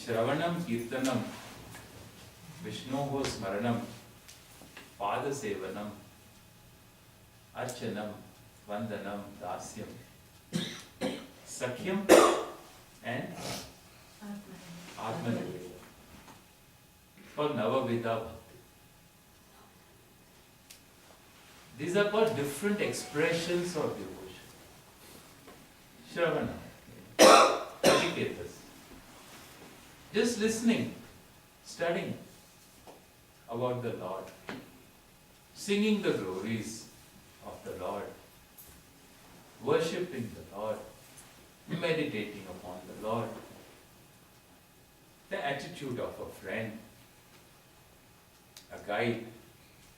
Shravanam Kirtanam Vishnoho Smaranam Padasevanam Archanam Vandanam Dasyam Sakhyam and Atmaniveda for Navavidha Bhakti. These are called different expressions of devotion. Shravana, educators. Just listening, studying about the Lord, singing the glories of the Lord, worshipping the Lord, meditating upon the Lord, the attitude of a friend, a guide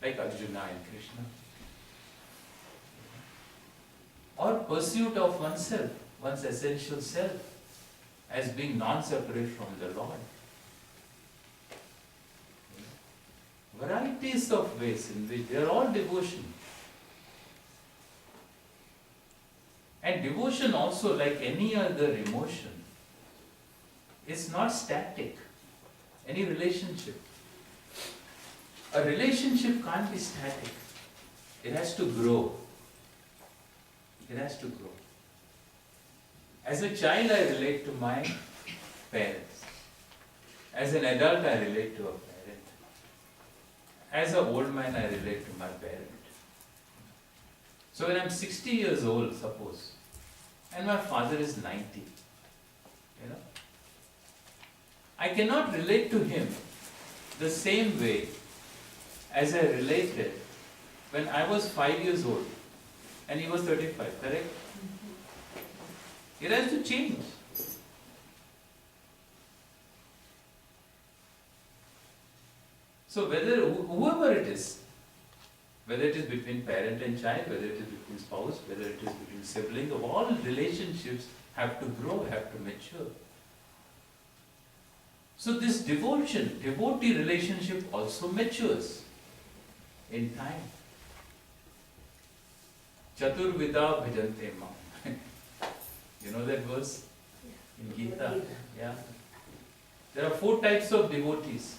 like Arjuna and Krishna, or pursuit of oneself, one's essential self, as being non-separate from the Lord. Varieties of ways in which they are all devotion. And devotion also, like any other emotion, is not static. Any relationship. A relationship can't be static. It has to grow. It has to grow. As a child, I relate to my parents. As an adult, I relate to a parent. As an old man, I relate to my parent. So when I'm 60 years old, suppose, and my father is 90, I cannot relate to him the same way as I related when I was 5 years old and he was 35, correct? It has to change. So whether whoever it is, whether it is between parent and child, whether it is between spouse, whether it is between siblings, all relationships have to grow, have to mature. So this devotion, devotee relationship also matures in time. Chaturvida bhajante mam. You know that verse in Gita? Yeah. There are 4 types of devotees.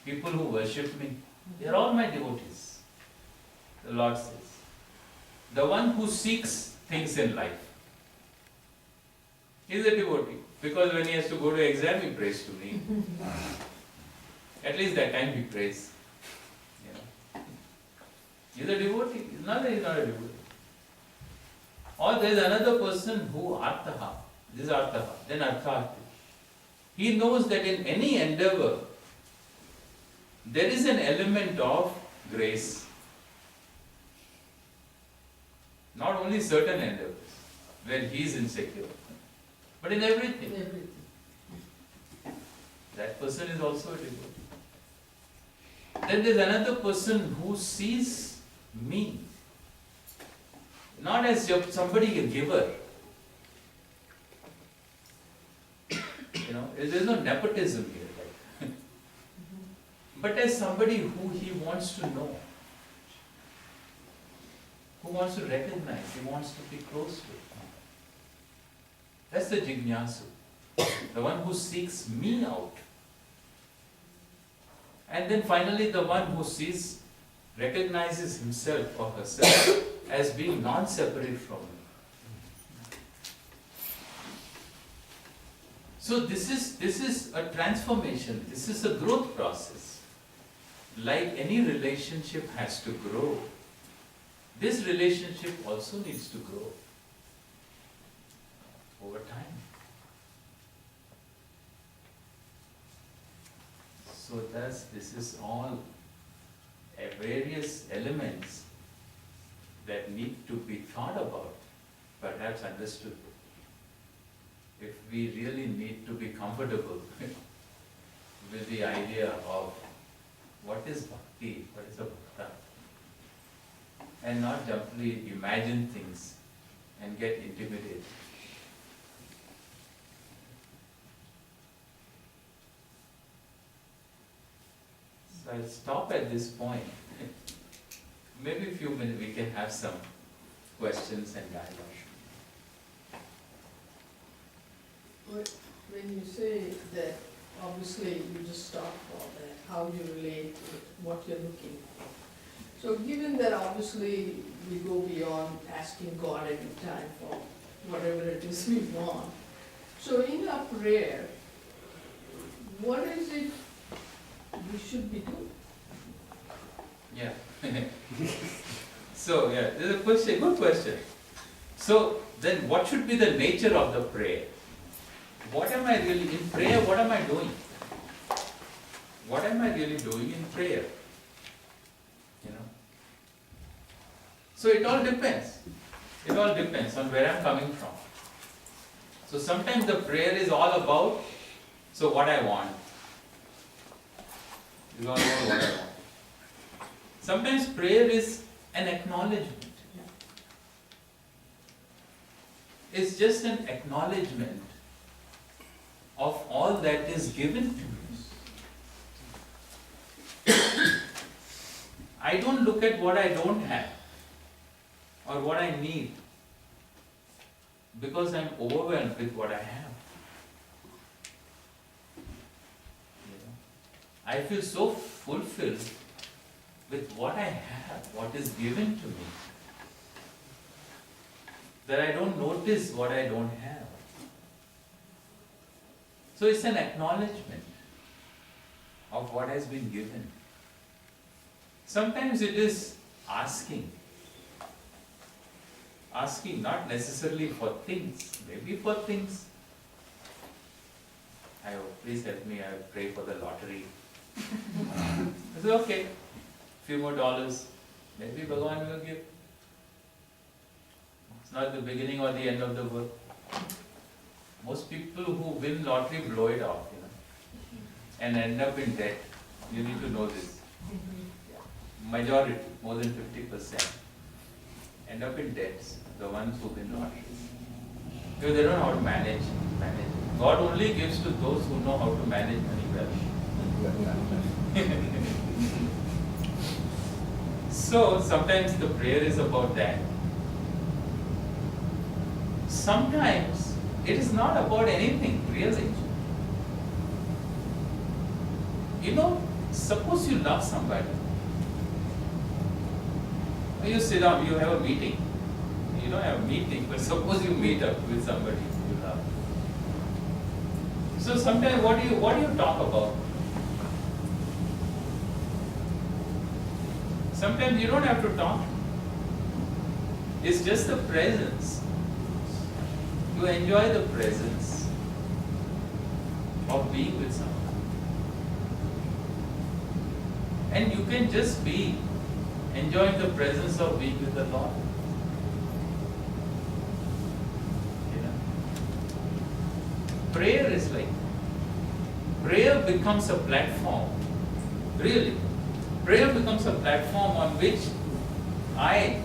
People who worship me. They are all my devotees. The Lord says. The one who seeks things in life is a devotee. Because when he has to go to exam, he prays to me. At least that time he prays. He's a devotee. He's not a devotee. Or there is another person who artaha. This is artaha. Then artharthi. He knows that in any endeavor, there is an element of grace. Not only certain endeavors, when he is insecure, but in everything. That person is also a devotee. Then there is another person who sees me not as somebody, a giver. There is no nepotism here. But as somebody who he wants to know, who wants to recognize, he wants to be close with. That's the jignasu, the one who seeks me out. And then finally the one who recognizes himself or herself as being non-separate from me. So this is a transformation, this is a growth process. Like any relationship has to grow, this relationship also needs to grow over time. So thus this is all various elements that need to be thought about, perhaps understood. If we really need to be comfortable with the idea of what is bhakti, what is a bhakta, and not simply imagine things and get intimidated. So I'll stop at this point. Maybe a few minutes we can have some questions and dialogue. when you say that, obviously you just talked about that, how you relate to what you're looking for. So given that obviously we go beyond asking God every time for whatever it is we want, so in our prayer, what is it we should be doing? Yeah. So, yeah, this is a question, good question. So, then what should be the nature of the prayer? What am I really, in prayer, what am I doing? What am I really doing in prayer? You know? So it all depends. It all depends on where I'm coming from. So sometimes the prayer is all about, so what I want. You all know what I want. Sometimes prayer is an acknowledgement. It's just an acknowledgement of all that is given to me. I don't look at what I don't have or what I need because I'm overwhelmed with what I have. You know, I feel so fulfilled with what I have, what is given to me, that I don't notice what I don't have. So it's an acknowledgement of what has been given. Sometimes it is asking. Asking not necessarily for things, maybe for things. Please help me, I pray for the lottery. It's okay, few more dollars, maybe Bhagavan will give. It's not the beginning or the end of the world. Most people who win lottery blow it off, you know, and end up in debt. You need to know this. Majority, more than 50%, end up in debts, the ones who win lotteries. Because they don't know how to manage. God only gives to those who know how to manage money well. So sometimes the prayer is about that. Sometimes it is not about anything, really. You know, suppose you love somebody. You sit down, you have a meeting. You don't have a meeting, but suppose you meet up with somebody you love. So sometimes what do you talk about? Sometimes you don't have to talk. It's just the presence. You enjoy the presence of being with someone. And you can just be enjoying the presence of being with the Lord. You know? Prayer is like, prayer becomes a platform, really. Prayer becomes a platform on which I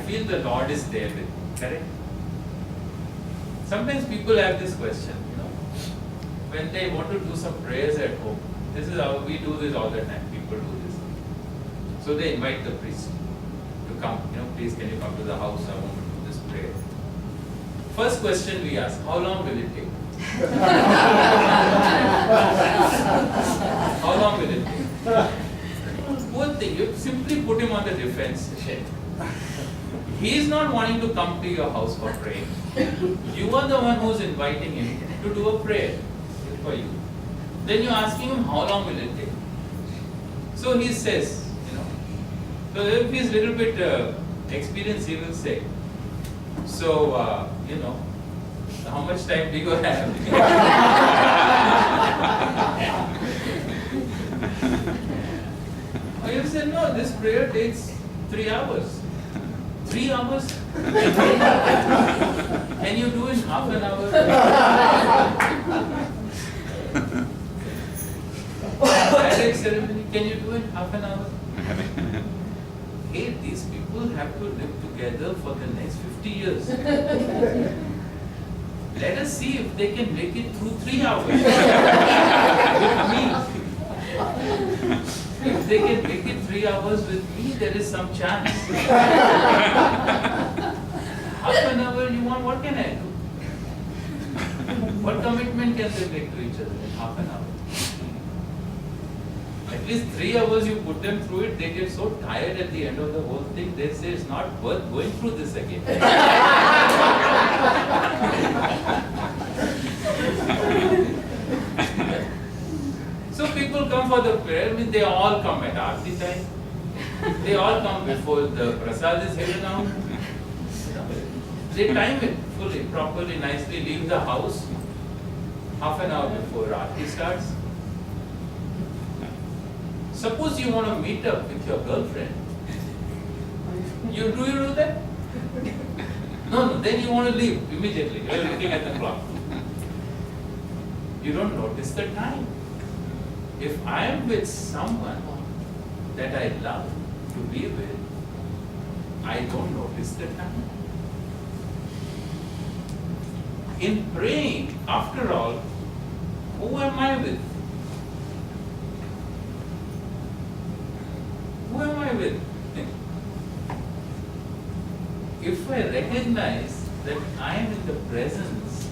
feel the Lord is there with me, correct? Sometimes people have this question, you know, when they want to do some prayers at home. This is how we do this all the time, people do this. So they invite the priest to come, you know, please can you come to the house, I want to do this prayer. First question we ask, how long will it take? How long will it take? One thing, you simply put him on the defense. He is not wanting to come to your house for praying. You are the one who is inviting him to do a prayer for you. Then you are asking him, how long will it take? So he says, you know, so if he is a little bit experienced, he will say, so, you know, how much time do you have? Or you say, no, this prayer takes 3 hours. 3 hours? Can you do in half an hour? Marriage ceremony, can you do in half an hour? Hey, these people have to live together for the next 50 years. Let us see if they can make it through 3 hours with me. If they can make it 3 hours with me, there is some chance. Half an hour you want, what can I do? What commitment can they make to each other in half an hour? At least 3 hours you put them through it, they get so tired at the end of the whole thing, they say it's not worth going through this again. So people come for the prayer, I mean, they all come at Aarti time. They all come before the prasad is given out. They time it fully, properly, nicely, leave the house half an hour before Aarti starts. Suppose you want to meet up with your girlfriend. You do that? No, then you want to leave immediately. You are looking at the clock. You don't notice the time. If I am with someone that I love to be with, I don't notice the time. In praying, after all, who am I with? Who am I with? If I recognize that I am in the presence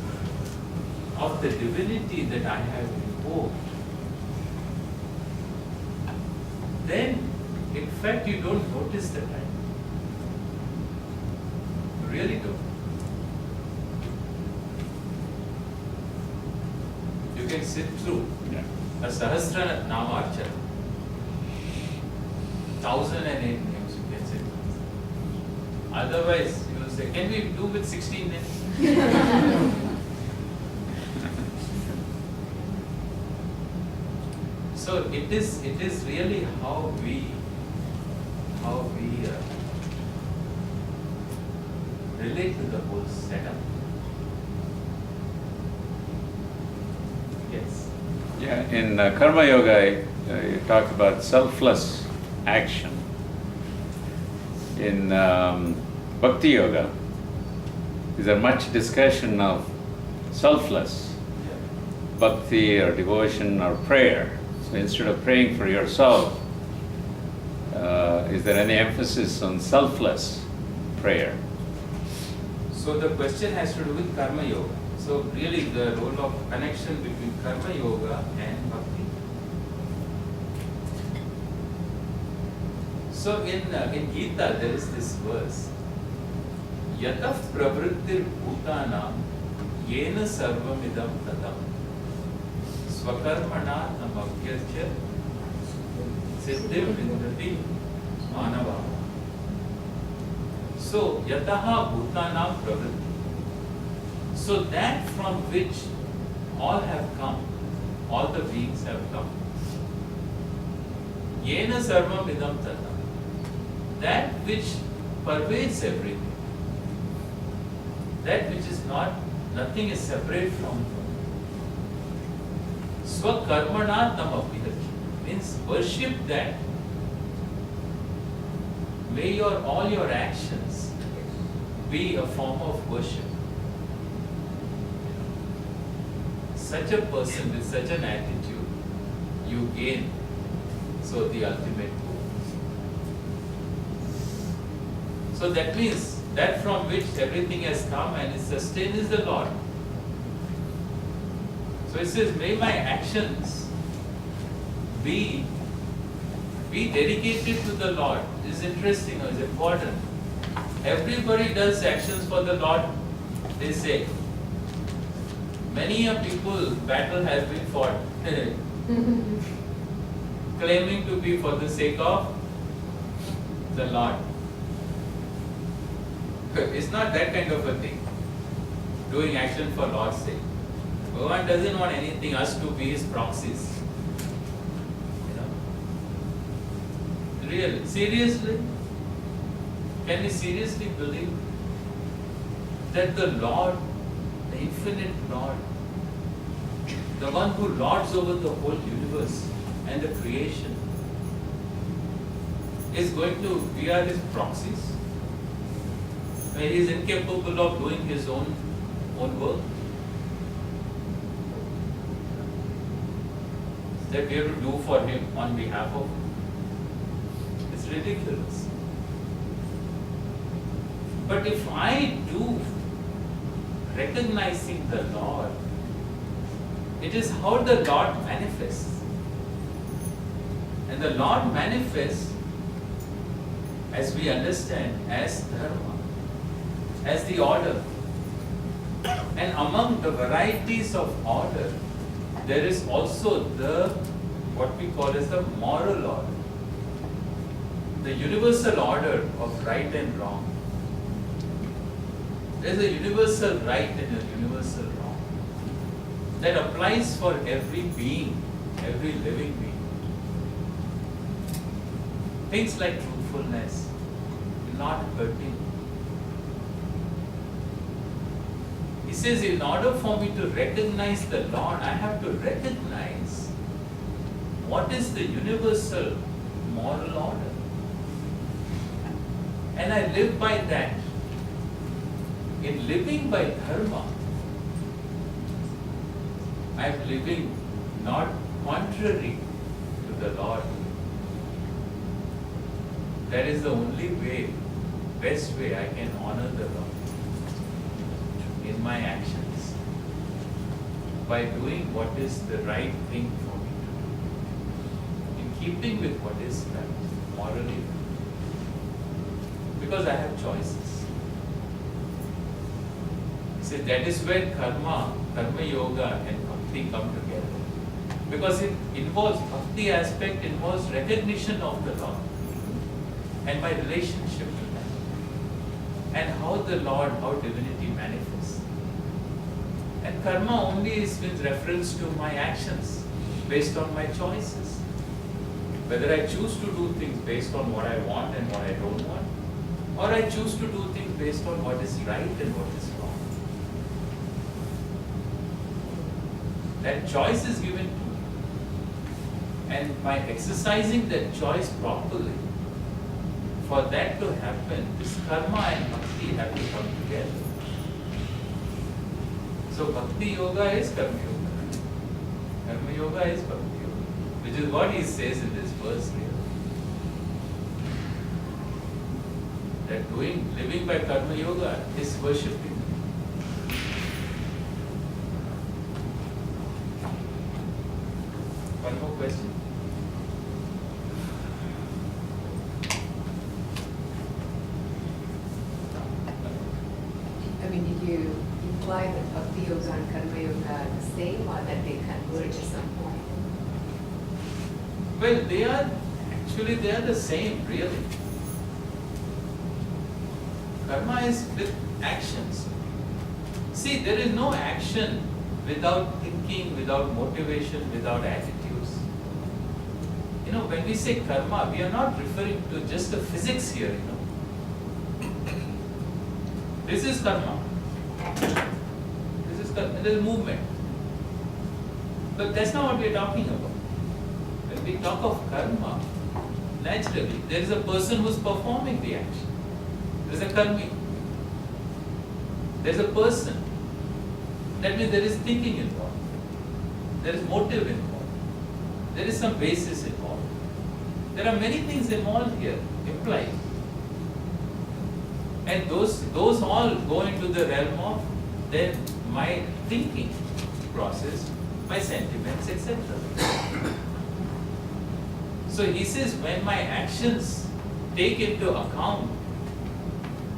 of the divinity that I have invoked, then in fact you don't notice the time. You really don't. You can sit through a Sahasra Namarcha, 1008 names you can sit. Otherwise, you will say, can we do with 16 names? So it is really how we relate to the whole setup. Yes. Yeah, in Karma Yoga, you talk about selfless action. In Bhakti Yoga, is there much discussion of selfless bhakti or devotion or prayer? So instead of praying for yourself, is there any emphasis on selfless prayer? So the question has to do with Karma Yoga. So really the role of connection between Karma Yoga and Bhakti. So in Gita there is this verse, Yataf pravrittir bhutanam yena sarvamidam tatam swakarmana namabhyasya siddhim vindati manava. So yataha bhutanam pravritti. So that from which all have come, all the beings have come. Yena sarvam idam tatam. That which pervades everything. That which is not, nothing is separate from. Swakarmana tamapihati. Means worship that. May all your actions be a form of worship. Such a person with such an attitude, you gain, so the ultimate goal. So that means that from which everything has come and is sustained is the Lord. So it says, may my actions be dedicated to the Lord. This is interesting, it's important. Everybody does actions for the Lord, they say. Many a people, battle has been fought, claiming to be for the sake of the Lord. It's not that kind of a thing, doing action for Lord's sake. Bhagavan doesn't want anything, us to be his proxies. Really, seriously? Can we seriously believe that the Lord, the infinite Lord, the one who lords over the whole universe and the creation, is going to be our his proxies? Where he is incapable of doing his own work? That we have to do for him on behalf of him? It's ridiculous. But if I do recognizing the Lord It is how the Lord manifests. And the Lord manifests, as we understand, as dharma, as the order. And among the varieties of order, there is also what we call as the moral order. The universal order of right and wrong. There is a universal right and a universal wrong that applies for every being, every living being. Things like truthfulness, not hurting. He says, in order for me to recognize the Lord, I have to recognize what is the universal moral order. And I live by that. In living by dharma, I am living not contrary to the Lord. That is the only way, best way I can honor the Lord in my actions, by doing what is the right thing for me to do, in keeping with what is right, morally, because I have choices. See, that is where karma yoga and bhakti come together, because it involves, bhakti aspect involves recognition of the Lord and my relationship with Him, and how the Lord, how divinity manifests. And karma only is with reference to my actions, based on my choices. Whether I choose to do things based on what I want and what I don't want, or I choose to do things based on what is right and what is wrong. That choice is given to me. And by exercising that choice properly, for that to happen, this karma and bhakti have to come together. So bhakti yoga is karma yoga. Karma yoga is bhakti yoga, which is what he says in this verse here. That living by karma yoga is worshipping. One more question. I mean, did you imply that bhakti yoga and karma yoga are the same, or that they converge at some point? Well, they are the same, really. Karma is with actions. See, there is no action without thinking, without motivation, without attitudes. You know, when we say karma, we are not referring to just the physics here, you know. This is karma. There is movement. But that's not what we are talking about. When we talk of karma, naturally, there is a person who is performing the action. There is a karmi. There is a person. That means there is thinking involved. There is motive involved. There is some basis involved. There are many things involved here, implied. And those all go into the realm of then my thinking process, my sentiments, etc. So he says, when my actions take into account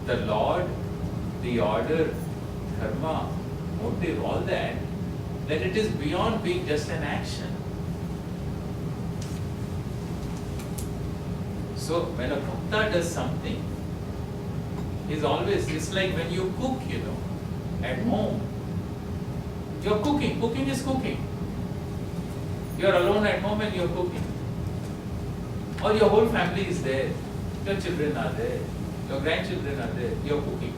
the Lord, the order, karma, motive, all that it is beyond being just an action. So when a bhakta does something, it's like when you cook, you know, at home. You're cooking. Cooking is cooking. You're alone at home and you're cooking. Or your whole family is there. Your children are there. Your grandchildren are there. You're cooking.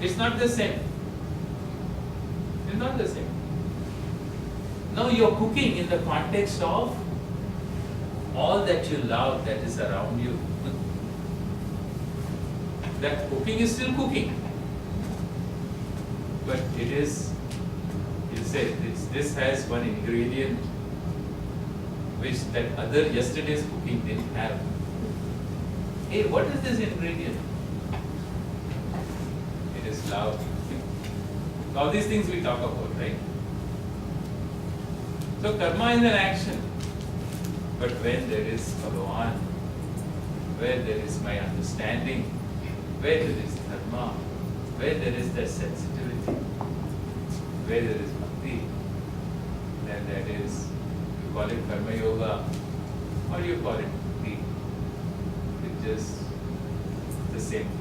It's not the same. It's not the same. No, you're cooking in the context of all that you love that is around you. That cooking is still cooking. But it is, you say, this has one ingredient which that other yesterday's cooking didn't have. Hey, what is this ingredient? It is love. All these things we talk about, right? So karma is an action. But when there is Bhagavan, where there is my understanding, where there is dharma, where there is that sensitivity, where there is bhakti, then that is, you call it karma yoga or you call it bhakti. It's just the same thing.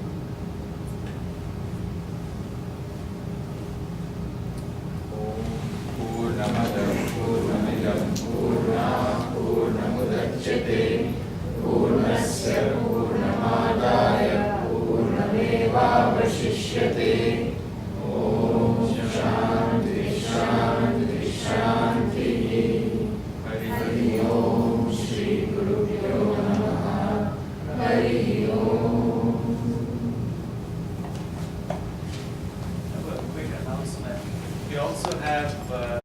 Purnamada Purnamidam Purnat Purnamudachyate Purnasya Purnamadaya Purnamevavashishyate. Om Shanti Shanti Shanti. Hari Om Shri Gurubhyo Namaha. Hari Om. I have a quick announcement. We also have